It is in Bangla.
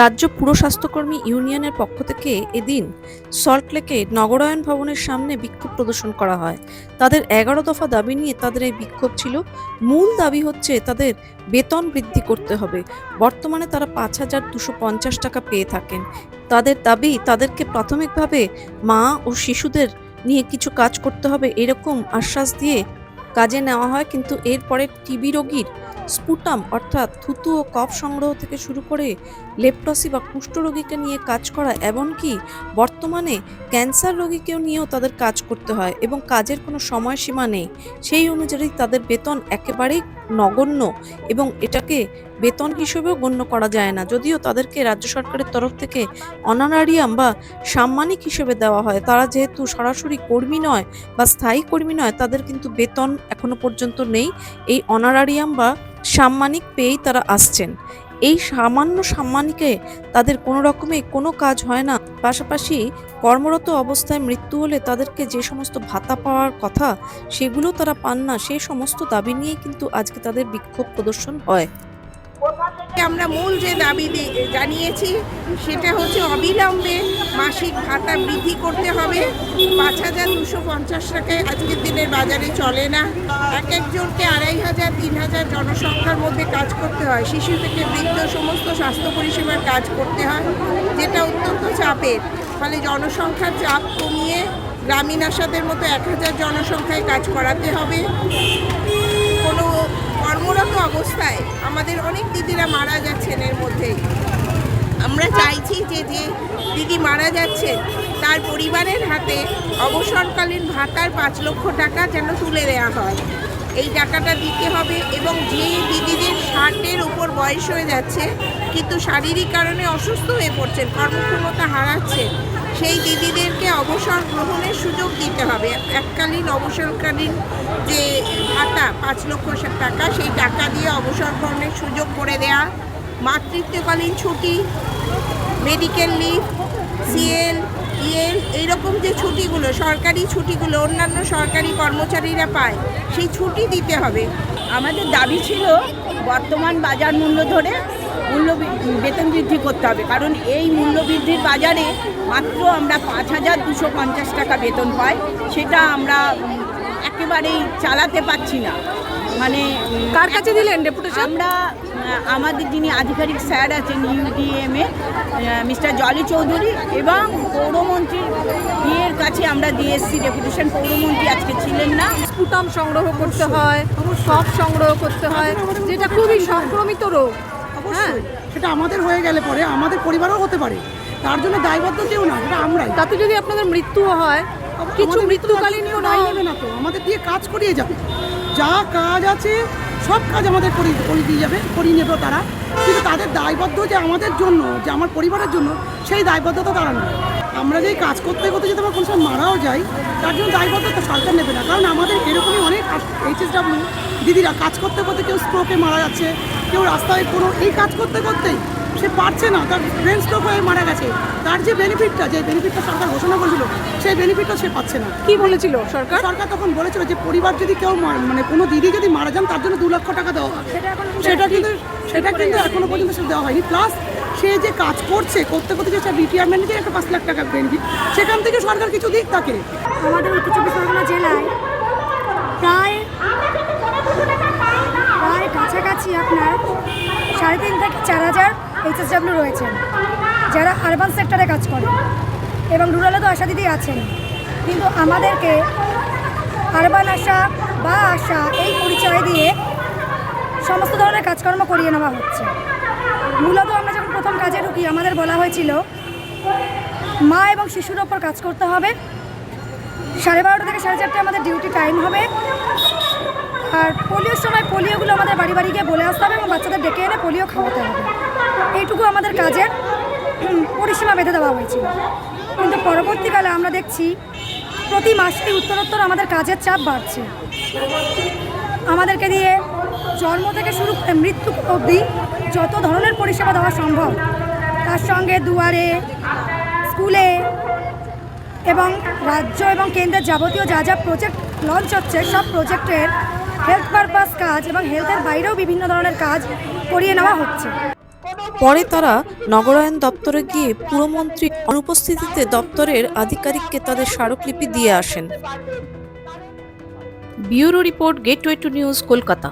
রাজ্য পুর স্বাস্থ্যকর্মী ইউনিয়নের পক্ষ থেকে এদিন সল্টলেকে নগরায়ণ ভবনের সামনে বিক্ষোভ প্রদর্শন করা হয়। তাদের ১১ দফা দাবি নিয়ে তাদের এই বিক্ষোভ ছিল। মূল দাবি হচ্ছে তাদের বেতন বৃদ্ধি করতে হবে। বর্তমানে তারা ৫,২৫০ টাকা পেয়ে থাকেন। তাদের দাবি তাদেরকে প্রাথমিকভাবে মা ও শিশুদের নিয়ে কিছু কাজ করতে হবে এরকম আশ্বাস দিয়ে কাজে নেওয়া হয়, কিন্তু এরপরে টিবি রোগীর স্পুটাম অর্থাৎ থুতু ও কফ সংগ্রহ থেকে শুরু করে লেপ্টসি বা কুষ্ঠরোগীকে নিয়ে কাজ করা, এমনকি বর্তমানে ক্যান্সার রোগীকেও নিয়েও তাদের কাজ করতে হয় এবং কাজের কোনো সময়সীমা নেই। সেই অনুযায়ী তাদের বেতন একেবারেই নগণ্য এবং এটাকে বেতন হিসেবেও গণ্য করা যায় না। যদিও তাদেরকে রাজ্য সরকারের তরফ থেকে অনারারিয়াম বা সাম্মানিক হিসেবে দেওয়া হয়, তারা যেহেতু সরাসরি কর্মী নয় বা স্থায়ী কর্মী নয়, তাদের কিন্তু বেতন এখনো পর্যন্ত নেই। এই অনারারিয়াম বা সাম্মানিক পেয়েই তারা আসছেন। এই সামান্য সাম্মানিকে তাদের কোনো রকমে কোনো কাজ হয় না। পাশাপাশি কর্মরত অবস্থায় মৃত্যু হলে তাদেরকে যে সমস্ত ভাতা পাওয়ার কথা সেগুলো তারা পান না। সেই সমস্ত দাবি নিয়েই কিন্তু আজকে তাদের বিক্ষোভ প্রদর্শন হয়। আমরা মূল যে দাবি জানিয়েছি সেটা হচ্ছে অবিলম্বে মাসিক ভাতা বৃদ্ধি করতে হবে। ৫,২৫০ টাকায় আজকের দিনের বাজারে চলে না। এক একজনকে ২,৫০০ ৩,০০০ জনসংখ্যার মধ্যে কাজ করতে হয়। শিশু থেকে বৃদ্ধ সমস্ত স্বাস্থ্য পরিষেবার কাজ করতে হয়, যেটা অত্যন্ত চাপের। ফলে জনসংখ্যার চাপ কমিয়ে গ্রামীণ আশাদের মতো ১,০০০ জনসংখ্যায় কাজ করাতে হবে। কোনো কর্মরত অবস্থায় আমাদের অনেক দিদিরা মারা যাচ্ছেন। এর মধ্যেই আমরা চাইছি যে দিদি মারা যাচ্ছেন তার পরিবারের হাতে অবসরকালীন ভাতার ৫ লক্ষ টাকা যেন তুলে দেওয়া হয়। এই টাকাটা দিতে হবে এবং যে দিদিদের ৬০-এর উপর বয়স হয়ে যাচ্ছে কিন্তু শারীরিক কারণে অসুস্থ হয়ে পড়ছেন, কর্মক্ষমতা হারাচ্ছেন, সেই দিদিদেরকে অবসর গ্রহণের সুযোগ দিতে হবে। এককালীন অবসরকালীন যে ভাতা ৫ লক্ষ টাকা, সেই টাকা দিয়ে অবসর গ্রহণের সুযোগ করে দেয়া। মাতৃত্বকালীন ছুটি, মেডিকেল লিভ, সিএল, ইএল, এইরকম যে ছুটিগুলো, সরকারি ছুটিগুলো অন্যান্য সরকারি কর্মচারীরা পায়, সেই ছুটি দিতে হবে। আমাদের দাবি ছিল বর্তমান বাজার মূল্য ধরে বেতন বৃদ্ধি করতে হবে, কারণ এই মূল্য বৃদ্ধির বাজারে মাত্র আমরা ৫,২৫০ টাকা বেতন পাই। সেটা আমরা একেবারেই চালাতে পারছি না। মানে কার কাছে দিলেন ডেপুটেশন? আমরা আমাদের যিনি আধিকারিক স্যার আছেন ইউডিএমে মিস্টার জলি চৌধুরী এবং পৌরমন্ত্রীর বিয়ের কাছে আমরা দিয়ে এসেছি ডেপুটেশন। পৌরমন্ত্রী আজকে ছিলেন না। স্পুটাম সংগ্রহ করতে হয়, কফ সংগ্রহ করতে হয়, যেটা খুবই সংক্রমিত রোগ। হ্যাঁ, সেটা আমাদের হয়ে গেলে পরে আমাদের পরিবারও হতে পারে, তার জন্য দায়বদ্ধ কেউ না, সেটা আমরাই। তাতে যদি আপনাদের মৃত্যুও হয়, কিছু মৃত্যুকালীন নেবে না তো, আমাদের দিয়ে কাজ করিয়ে যাবে। যা কাজ আছে সব কাজ আমাদের করিয়ে দিয়ে যাবে, করিয়ে নেবে তারা। কিন্তু তাদের দায়বদ্ধ যে আমাদের জন্য, যে আমার পরিবারের জন্য, সেই দায়বদ্ধতা তারা নয়। আমরা যেই কাজ করতে করতে যদি আমরা কোনো সময় মারাও যাই, তার জন্য দায়বদ্ধতা সরকার নেবে না। কারণ আমাদের এরকমই অনেক HSW দিদিরা কাজ করতে করতে কেউ স্ট্রোকে মারা যাচ্ছে, কেউ রাস্তায় কোনো এই কাজ করতে করতেই সে পারছে না, তার ব্রেন স্ট্রোক হয়ে মারা গেছে। তার যে বেনিফিটটা সরকার ঘোষণা করেছিল, সেই বেনিফিটটা সে পাচ্ছে না। কি বলেছিল সরকার? সরকার তখন বলেছিল যে পরিবার যদি কেউ মানে কোনো দিদি যদি মারা যান তার জন্য ২ লক্ষ টাকা দেওয়া হয়। সেটা কিন্তু এখনো পর্যন্ত সে দেওয়া হয়নি। প্লাস সে যে কাজ করতে করতে যে রিটায়ারমেন্ট যে একটা ৫ লাখ টাকা বেনিফিট, সেখান থেকে সরকার কিছু দিক তাকে। আমাদের উত্তর চব্বিশ পরগনা জেলায় প্রায় কাছাকাছি আপনার ৩.৫ থেকে ৪,০০০ HSW রয়েছেন, যারা আরবান সেক্টরে কাজ করে এবং রুরালে তো আশা দিদি আছেন। কিন্তু আমাদেরকে আরবান আশা বা আশা এই পরিচয় দিয়ে সমস্ত ধরনের কাজকর্ম করিয়ে নেওয়া হচ্ছে। মূলত আমরা যখন প্রথম কাজে ঢুকি আমাদের বলা হয়েছিল মা এবং শিশুর ওপর কাজ করতে হবে, 12:30 থেকে 4:30 আমাদের ডিউটি টাইম হবে, আর পোলিওর সময় পোলিওগুলো আমাদের বাড়ি বাড়ি গিয়ে বলে আসতে হবে এবং বাচ্চাদের ডেকে এনে পোলিও খাওয়াতে হবে। এইটুকু আমাদের কাজের পরিসীমা বেঁধে দেওয়া হয়েছিল। কিন্তু পরবর্তীকালে আমরা দেখছি প্রতি মাসে উত্তরোত্তর আমাদের কাজের চাপ বাড়ছে। আমাদেরকে দিয়ে জন্ম থেকে শুরু করে মৃত্যু অবধি যত ধরনের পরিষেবা দেওয়া সম্ভব, তার সঙ্গে দুয়ারে, স্কুলে এবং রাজ্য এবং কেন্দ্রের যাবতীয় যা প্রজেক্ট লঞ্চ হচ্ছে, সব প্রজেক্টের হেলথ পারপাস কাজ এবং হেলথের বাইরেও বিভিন্ন ধরনের কাজ করিয়ে নেওয়া হচ্ছে। পরে তারা নগরায়ণ দপ্তরে গিয়ে পুরমন্ত্রী অনুপস্থিতিতে দপ্তরের আধিকারিককে তাদের স্মারকলিপি দিয়ে আসেন। Bureau report, gateway to news, Kolkata.